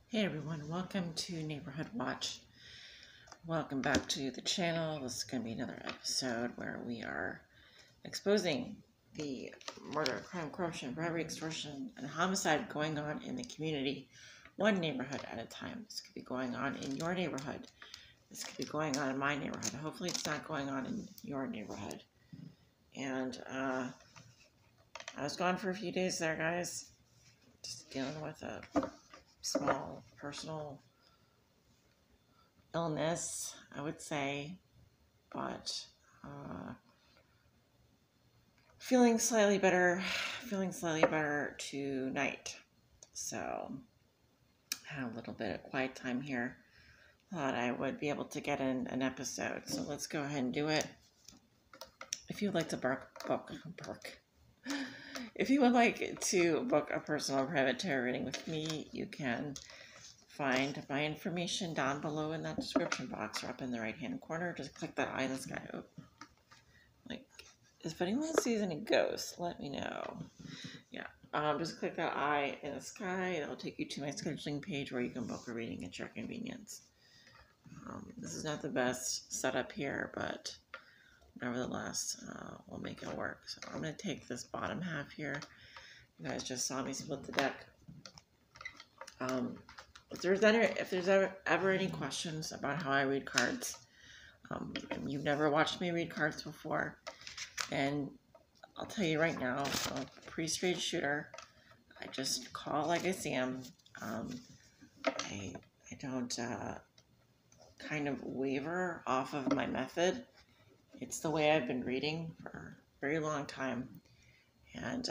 Hey everyone, welcome to Neighborhood Watch. Welcome back to the channel. This is going to be another episode where we are exposing the murder, crime, corruption, bribery, extortion, and homicide going on in the community, one neighborhood at a time. This could be going on in your neighborhood. This could be going on in my neighborhood. Hopefully it's not going on in your neighborhood. And I was gone for a few days there, guys. Just dealing with a small personal illness, I would say, but feeling slightly better tonight. So I had a little bit of quiet time here. Thought I would be able to get in an episode, so let's go ahead and do it. If you would like to if you would like to book a personal private tarot reading with me, you can find my information down below in that description box or up in the right hand corner. Just click that eye in the sky. Oh. Like, if anyone sees any ghosts, let me know. Yeah, just click that eye in the sky. It'll take you to my scheduling page where you can book a reading at your convenience. This is not the best setup here, but nevertheless, we'll make it work. So I'm going to take this bottom half here. You guys just saw me split the deck. If there's ever any questions about how I read cards, and you've never watched me read cards before, and I'll tell you right now, I'm a pretty straight shooter. I just call like I see them. I don't kind of waver off of my method. It's the way I've been reading for a very long time, and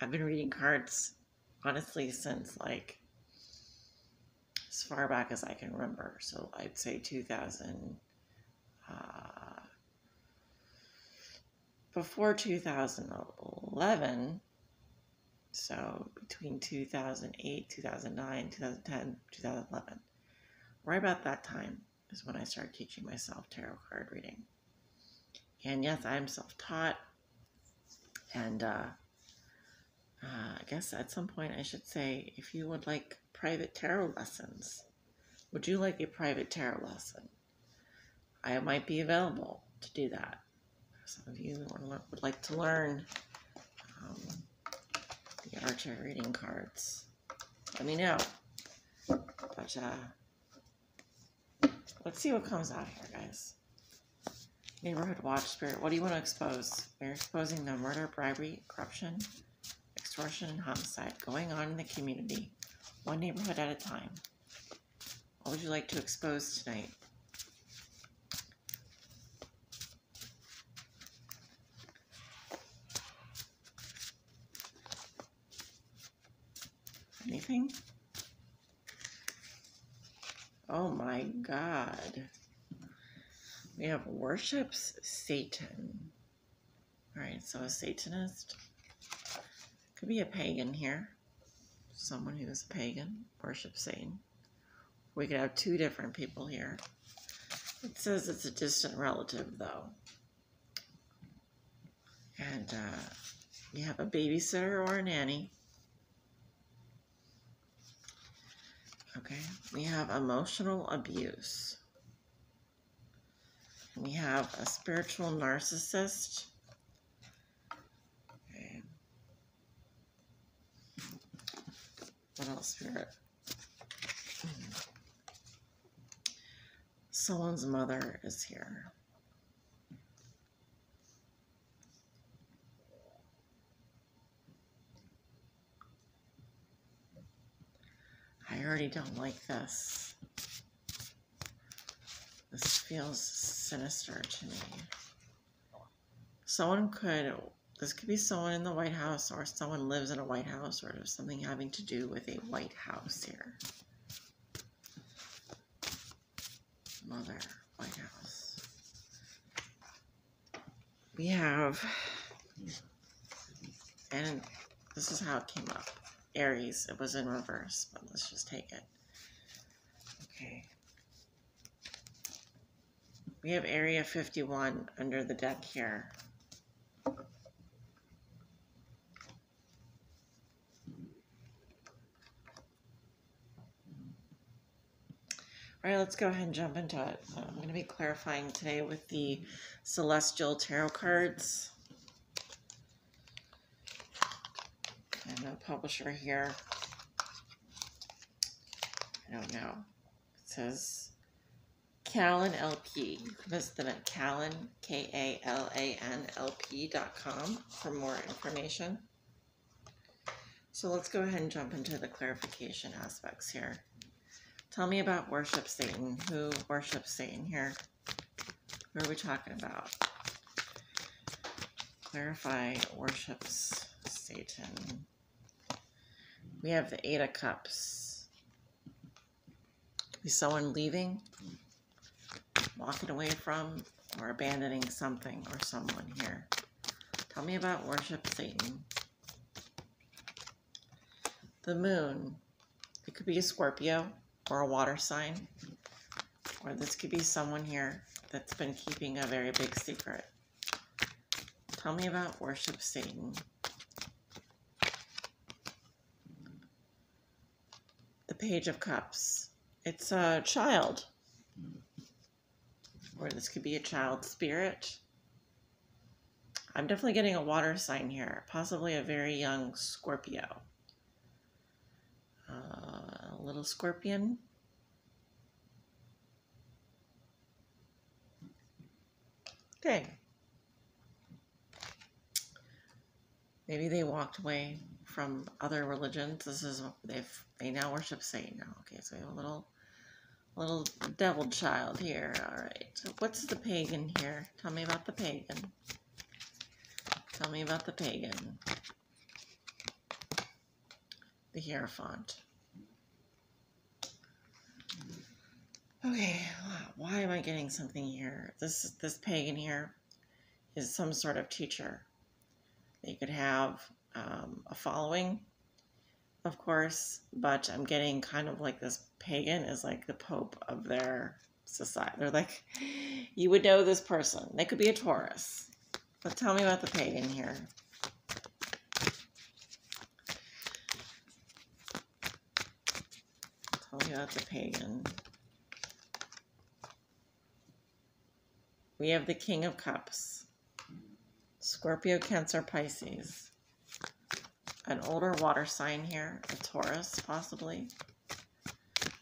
I've been reading cards honestly since like as far back as I can remember. So I'd say 2000, before 2011, so between 2008, 2009, 2010, 2011, right about that time is when I started teaching myself tarot card reading. And yes, I'm self-taught, and I guess at some point I should say, if you would like private tarot lessons, would you like a private tarot lesson? I might be available to do that. Some of you would like to learn the art of reading cards. Let me know. But let's see what comes out here, guys. Neighborhood Watch Spirit, what do you want to expose? We're exposing the murder, bribery, corruption, extortion, and homicide going on in the community, one neighborhood at a time. What would you like to expose tonight? Anything? Oh my God. We have worships Satan. Alright, so a Satanist. Could be a pagan here. Someone who is a pagan, worships Satan. We could have two different people here. It says it's a distant relative, though. And you have a babysitter or a nanny. Okay, we have emotional abuse. We have a spiritual narcissist. Okay. What else, Spirit? Someone's mother is here. I already don't like this. This feels sinister to me. This could be someone in the White House, or someone lives in a White House, or there's something having to do with a White House here. Mother, White House. We have, and this is how it came up. Aries, it was in reverse, but let's just take it. Okay. We have Area 51 under the deck here. All right, let's go ahead and jump into it. I'm going to be clarifying today with the Celestial Tarot cards. And the publisher here, I don't know. It says Callan LP. You can visit them at Callan, KALANLP.com for more information. So let's go ahead and jump into the clarification aspects here. Tell me about worship Satan. Who worships Satan here? Who are we talking about? Clarify worships Satan. We have the Eight of Cups. Is someone leaving, walking away from, or abandoning something or someone here? Tell me about worship Satan. The Moon. It could be a Scorpio or a water sign, or this could be someone here that's been keeping a very big secret. Tell me about worship Satan. The Page of Cups. It's a child, or this could be a child spirit. I'm definitely getting a water sign here, possibly a very young Scorpio. A little scorpion. Okay. Maybe they walked away from other religions. This is they now worship Satan now. Okay, so we have a little devil child here. All right. So what's the pagan here? Tell me about the pagan. Tell me about the pagan. The Hierophant. Okay, why am I getting something here? This pagan here is some sort of teacher. They could have a following, of course, but I'm getting kind of like this pagan is like the pope of their society. They're like, you would know this person. They could be a Taurus. But tell me about the pagan here. Tell me about the pagan. We have the King of Cups. Scorpio, Cancer, Pisces. An older water sign here, a Taurus, possibly.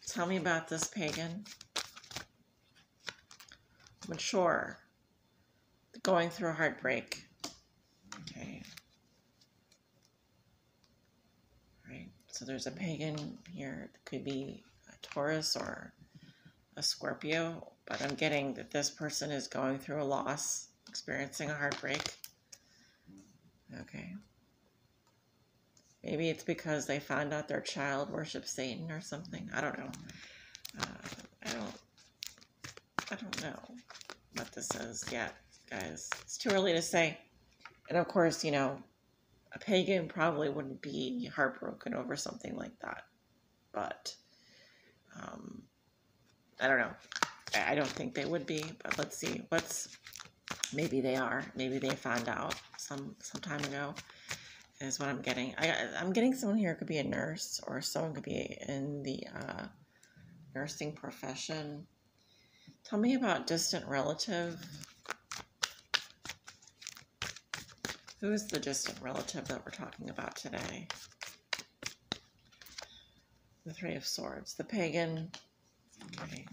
Tell me about this pagan. Mature. Going through a heartbreak. Okay. All right. So there's a pagan here. It could be a Taurus or a Scorpio, but I'm getting that this person is going through a loss, experiencing a heartbreak. Okay. Maybe it's because they found out their child worships Satan or something. I don't know. I don't know what this is yet, guys. It's too early to say. And of course, you know, a pagan probably wouldn't be heartbroken over something like that. But I don't know. I don't think they would be, but let's see. Maybe they are. Maybe they found out some time ago, is what I'm getting. I'm getting someone here could be a nurse, or someone could be in the nursing profession. Tell me about distant relative. Who is the distant relative that we're talking about today? The Three of Swords. The pagan. Okay.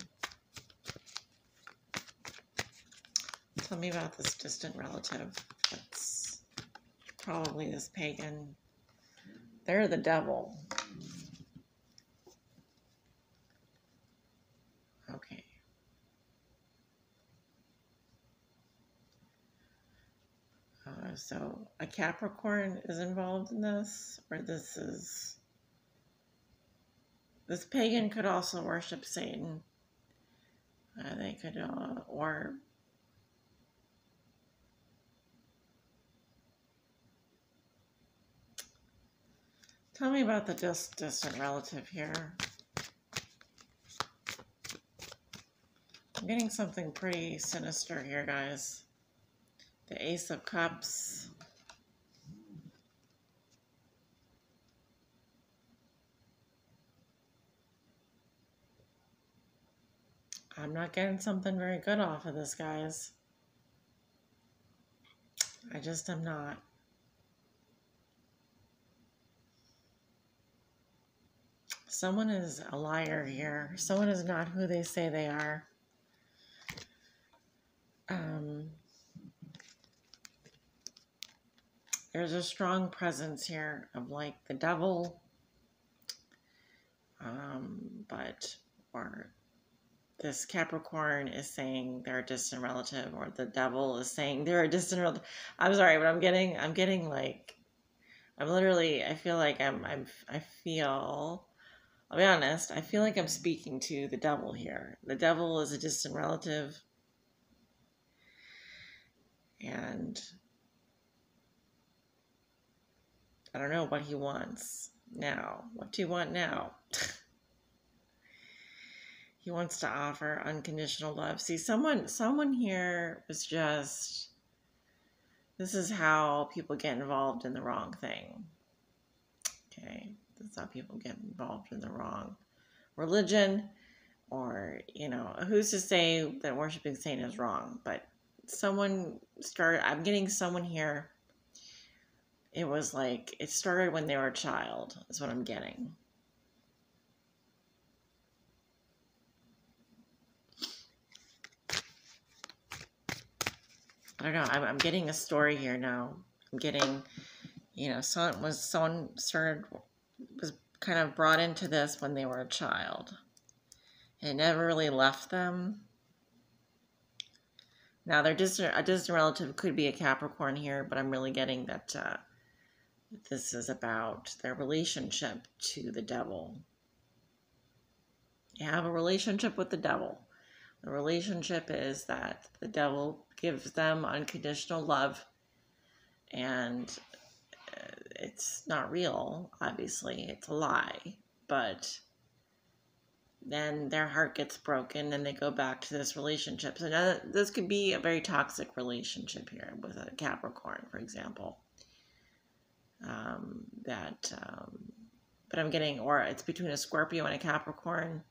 Tell me about this distant relative. That's probably this pagan. They're the devil. Okay. So a Capricorn is involved in this, or this pagan could also worship Satan. They could, or tell me about the distant relative here. I'm getting something pretty sinister here, guys. The Ace of Cups. I'm not getting something very good off of this, guys. I just am not. Someone is a liar here. Someone is not who they say they are. There's a strong presence here of like the devil, or this Capricorn is saying they're a distant relative, or the devil is saying they're a distant relative. I'm sorry, but I'm getting like, I feel like I'll be honest, I feel like I'm speaking to the devil here. The devil is a distant relative, and I don't know what he wants now. What do you want now? He wants to offer unconditional love. See, someone here was just, this is how people get involved in the wrong thing. Okay, that's how people get involved in the wrong religion, or, who's to say that worshiping Satan is wrong? But I'm getting someone here, it was like, it started when they were a child, is what I'm getting. I don't know, I'm getting a story here now. I'm getting, someone was kind of brought into this when they were a child. It never really left them. Now, a distant relative could be a Capricorn here, but I'm really getting that this is about their relationship to the devil. You have a relationship with the devil. The relationship is that the devil gives them unconditional love, and it's not real, obviously. It's a lie. But then their heart gets broken and they go back to this relationship. So now this could be a very toxic relationship here with a Capricorn, for example. But I'm getting, or it's between a Scorpio and a Capricorn.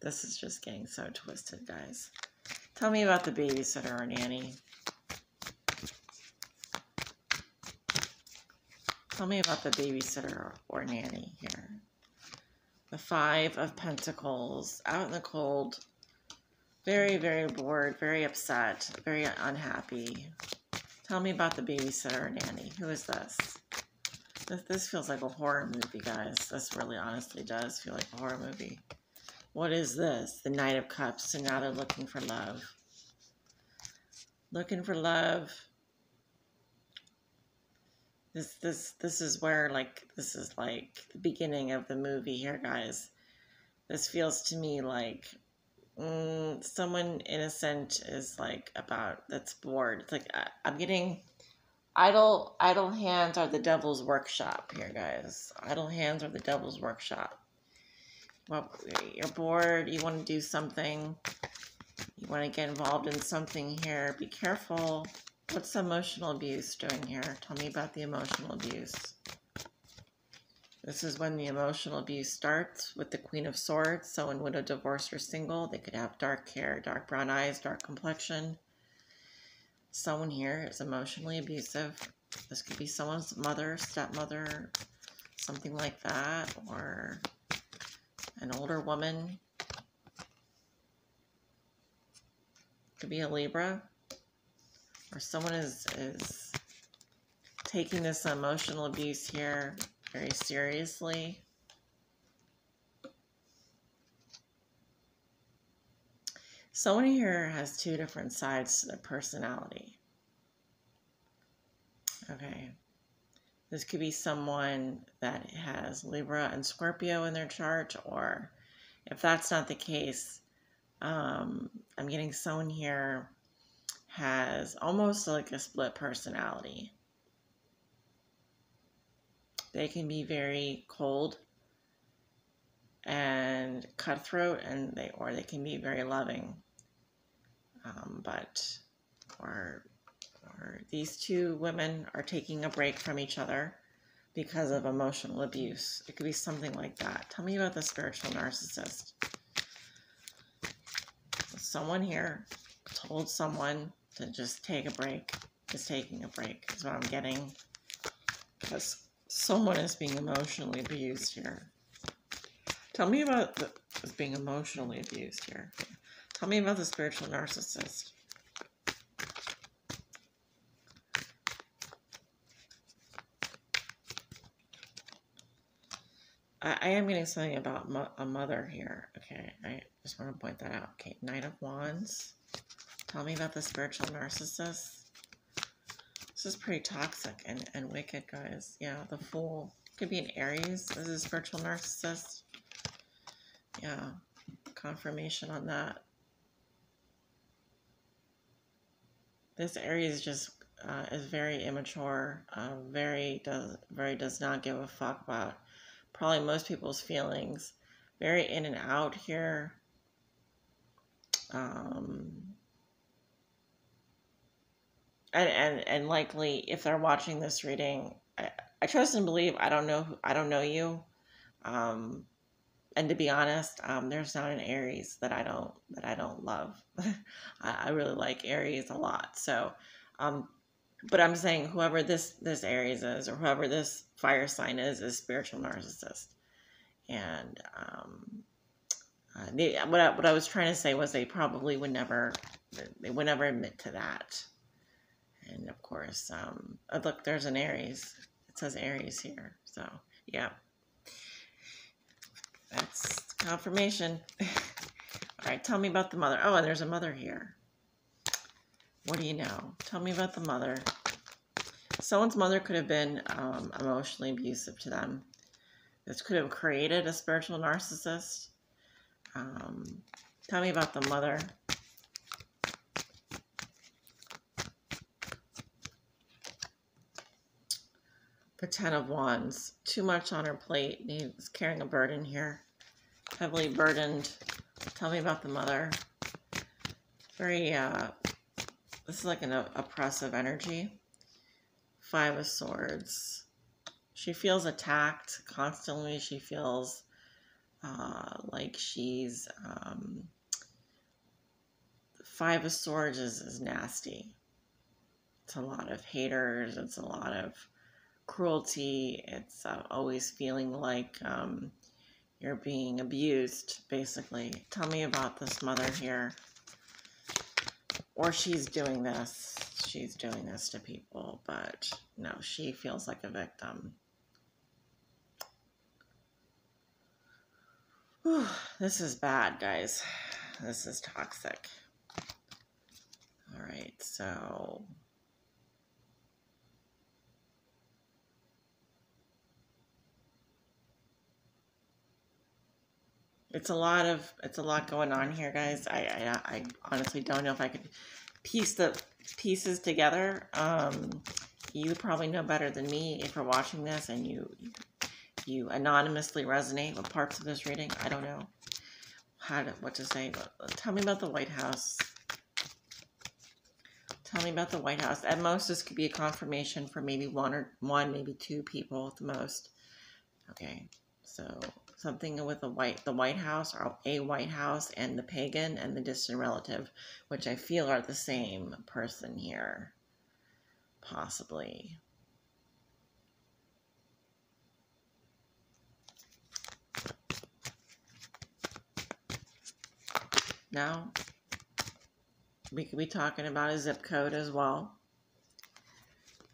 This is just getting so twisted, guys. Tell me about the babysitter or nanny. Tell me about the babysitter or nanny here. The Five of Pentacles, out in the cold, very, very bored, very upset, very unhappy. Tell me about the babysitter or nanny. Who is this? This feels like a horror movie, guys. This really honestly does feel like a horror movie. What is this? The Knight of Cups. So now they're looking for love. Looking for love. This is where, like, this is like the beginning of the movie here, guys. This feels to me like someone innocent is like that's bored. It's like I'm getting idle hands are the devil's workshop here, guys. Idle hands are the devil's workshop. Well, you're bored. You want to do something. You want to get involved in something here. Be careful. What's emotional abuse doing here? Tell me about the emotional abuse. This is when the emotional abuse starts with the Queen of Swords. So when widowed, divorced, or single, they could have dark hair, dark brown eyes, dark complexion. Someone here is emotionally abusive. This could be someone's mother, stepmother, something like that, or an older woman. Could be a Libra. Or someone is taking this emotional abuse here very seriously. Someone here has two different sides to their personality. Okay. This could be someone that has Libra and Scorpio in their chart, or if that's not the case, I'm getting someone here has almost like a split personality. They can be very cold and cutthroat, and they can be very loving. Or these two women are taking a break from each other because of emotional abuse. It could be something like that. Tell me about the spiritual narcissist. someone here told someone to just take a break. Just taking a break is what I'm getting. Because someone is being emotionally abused here. Tell me about being emotionally abused here. Tell me about the spiritual narcissist. I am getting something about a mother here. Okay, I just want to point that out. Okay, Knight of Wands. Tell me about the spiritual narcissist. This is pretty toxic and wicked, guys. Yeah, the Fool. Could be an Aries. This is a spiritual narcissist. Yeah, confirmation on that. This Aries just is very immature. Does not give a fuck about probably most people's feelings. Very in and out here. And likely, if they're watching this reading, I trust and believe. I don't know you. And to be honest, there's not an Aries that I don't love. I really like Aries a lot. So, but I'm saying whoever this Aries is, or whoever this fire sign is spiritual narcissist. And what I was trying to say was they probably would never admit to that. And of course, look, there's an Aries. It says Aries here. So yeah, that's confirmation. All right, tell me about the mother. Oh, and there's a mother here. What do you know? Tell me about the mother. Someone's mother could have been emotionally abusive to them. This could have created a spiritual narcissist. Tell me about the mother. The Ten of Wands. Too much on her plate. Needs carrying a burden here. Heavily burdened. Tell me about the mother. Very, this is like an oppressive energy. Five of Swords. She feels attacked constantly. She feels like she's... Five of Swords is nasty. It's a lot of haters. It's a lot of cruelty. It's always feeling like you're being abused, basically. Tell me about this mother here. Or she's doing this. She's doing this to people, but no, she feels like a victim. Whew, this is bad, guys. This is toxic. All right, so... It's a lot going on here, guys. I honestly don't know if I could piece the pieces together. You probably know better than me if you're watching this and you anonymously resonate with parts of this reading. I don't know what to say, but tell me about the White House. Tell me about the White House. At most, this could be a confirmation for maybe one, maybe two people at the most. Okay, so something with the White House, or a White House, and the pagan and the distant relative, which I feel are the same person here, possibly. Now, we could be talking about a zip code as well.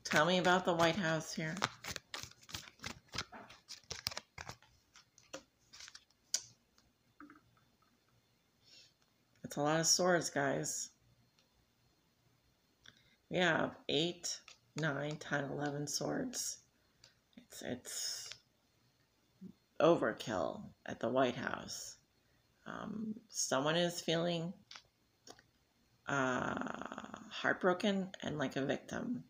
Tell me about the White House here. It's a lot of swords, guys. We have 8, 9, 10, 11 swords. It's overkill at the White House. Someone is feeling heartbroken and like a victim.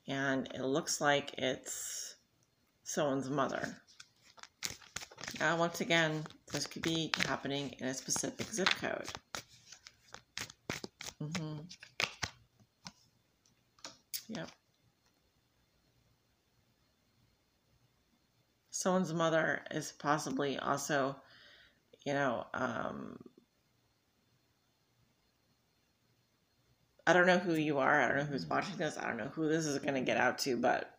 And it looks like it's someone's mother. Now, once again, this could be happening in a specific zip code. Yep. Someone's mother is possibly also, you know, I don't know who you are. I don't know who's watching this. I don't know who this is going to get out to, but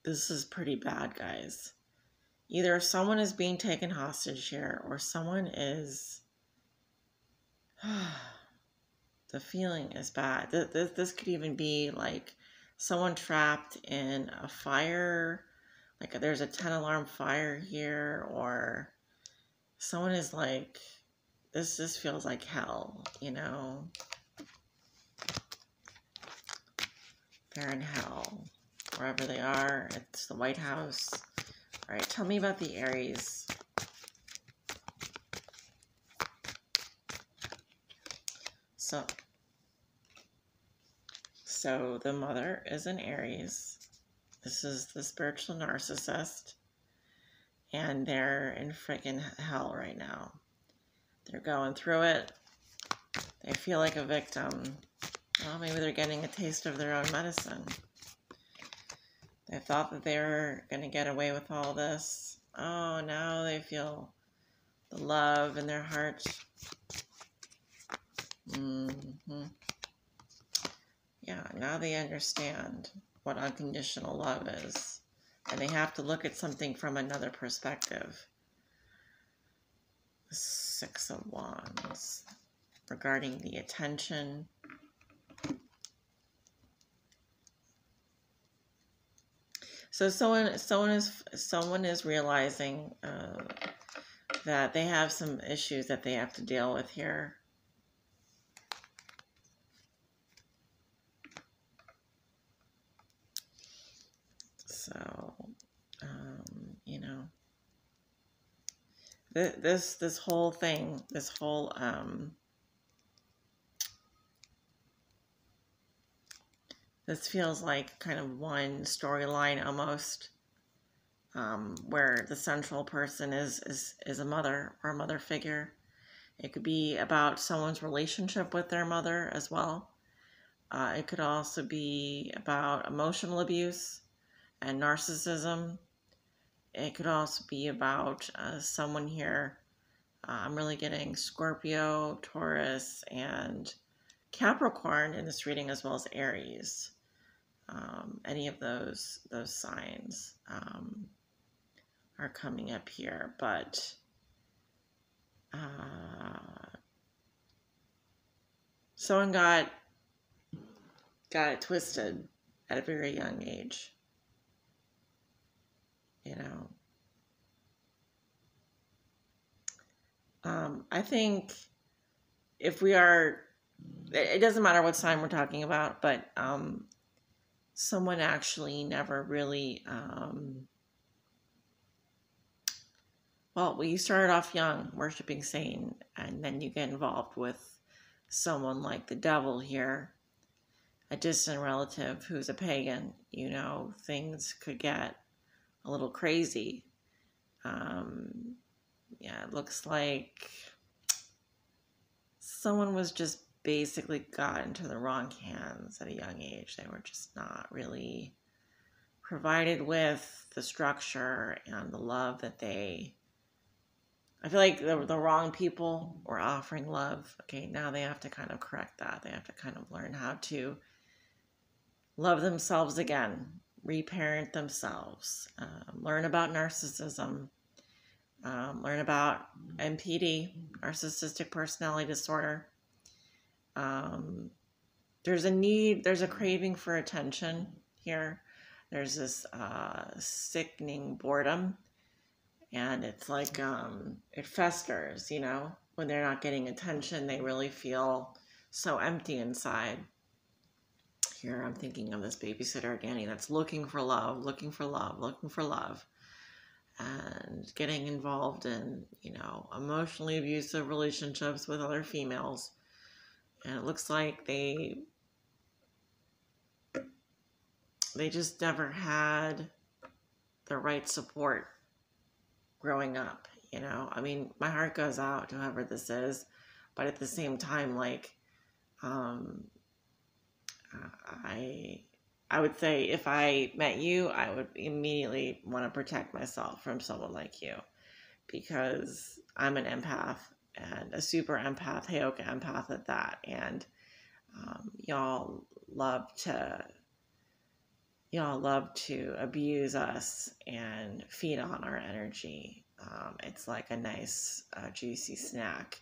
this is pretty bad, guys. Either someone is being taken hostage here, or someone is... the feeling is bad. This could even be like someone trapped in a fire, like there's a 10-alarm fire here, or someone is like, this feels like hell, you know? They're in hell. Wherever they are, it's the White House. All right, tell me about the Aries. So the mother is an Aries. This is the spiritual narcissist. And they're in freaking hell right now. They're going through it. They feel like a victim. Well, maybe they're getting a taste of their own medicine. They thought that they were going to get away with all this. Oh, now they feel the love in their heart. Yeah, now they understand what unconditional love is. And they have to look at something from another perspective. The 6 of Wands. Regarding the attention. So someone is realizing that they have some issues that they have to deal with here. So, you know, this whole thing, this feels like kind of one storyline almost, where the central person is a mother or a mother figure. It could be about someone's relationship with their mother as well. It could also be about emotional abuse and narcissism. It could also be about someone here. I'm really getting Scorpio, Taurus, and Capricorn in this reading, as well as Aries. Any of those signs are coming up here, but someone got it twisted at a very young age. You know, I think if we are, it doesn't matter what sign we're talking about, but someone actually never really, well, you started off young worshiping Satan, and then you get involved with someone like the devil here, a distant relative who's a pagan. You know, things could get a little crazy. Yeah, it looks like someone was just basically got into the wrong hands at a young age. They were just not really provided with the structure and the love that I feel like the wrong people were offering love. Okay, now they have to kind of correct that. They have to kind of learn how to love themselves again, reparent themselves, learn about narcissism, learn about NPD, narcissistic personality disorder. There's a craving for attention here. There's this sickening boredom, and it's like it festers, you know. When they're not getting attention, they really feel so empty inside. Here I'm thinking of this babysitter, Danny, that's looking for love, looking for love, looking for love, and getting involved in, you know, emotionally abusive relationships with other females. And it looks like they just never had the right support growing up, you know. I mean, my heart goes out to whoever this is, but at the same time, like, I would say if I met you, I would immediately want to protect myself from someone like you, because I'm an empath and a super empath, Heyoka empath at that. And y'all love to abuse us and feed on our energy. It's like a nice, juicy snack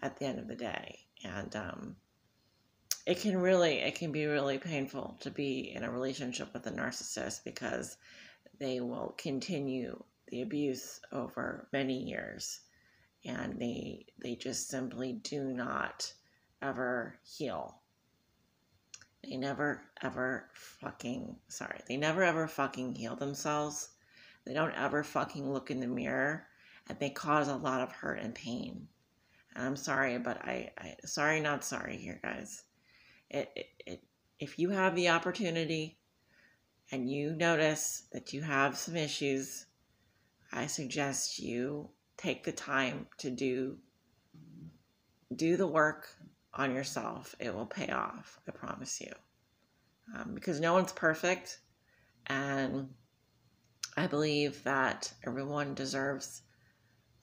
at the end of the day. And it can be really painful to be in a relationship with a narcissist, because they will continue the abuse over many years, and they just simply do not ever heal. They never ever fucking heal themselves. They don't ever fucking look in the mirror, and they cause a lot of hurt and pain. And I'm sorry, but sorry, not sorry here, guys. If you have the opportunity and you notice that you have some issues, I suggest you take the time to do the work on yourself. It will pay off, I promise you. Because no one's perfect, and I believe that everyone deserves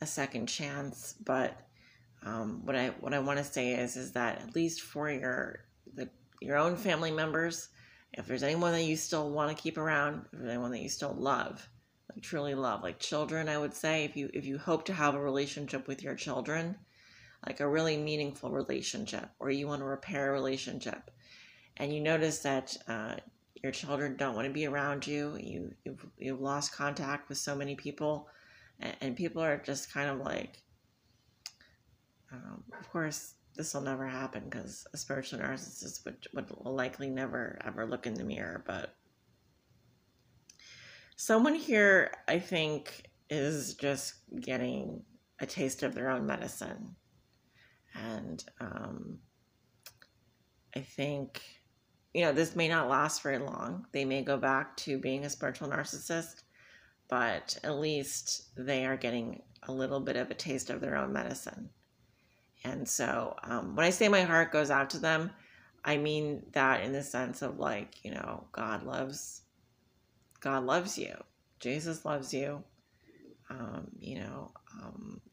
a second chance. But what I want to say is that, at least for your own family members, if there's anyone that you still want to keep around, if there's anyone that you still love, like truly love, like children, I would say, if you hope to have a relationship with your children, like a really meaningful relationship, or you want to repair a relationship, and you notice that your children don't want to be around you, you've lost contact with so many people, and people are just kind of like, of course, this will never happen, because a spiritual narcissist will likely never ever look in the mirror. But someone here, I think, is just getting a taste of their own medicine. And I think, this may not last very long. They may go back to being a spiritual narcissist, but at least they are getting a little bit of a taste of their own medicine. And so when I say my heart goes out to them, I mean that in the sense of, like, God loves you. Jesus loves you. The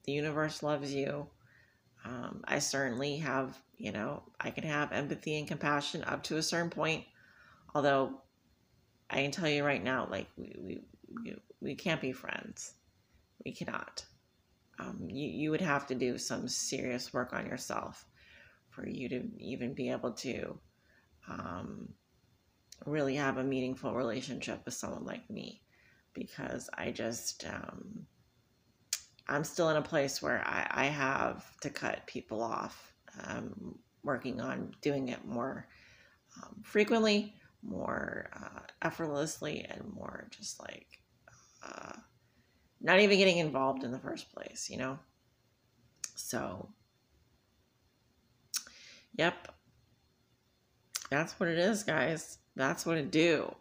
universe loves you. I certainly have, I can have empathy and compassion up to a certain point. Although I can tell you right now, like, we can't be friends. We cannot. You would have to do some serious work on yourself for you to even be able to really have a meaningful relationship with someone like me, because I just, I'm still in a place where I have to cut people off. Working on doing it more frequently, more effortlessly, and more just like not even getting involved in the first place, So, yep. That's what it is, guys. That's what it do.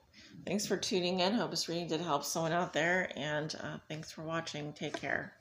Thanks for tuning in. Hope this reading did help someone out there. And thanks for watching. Take care.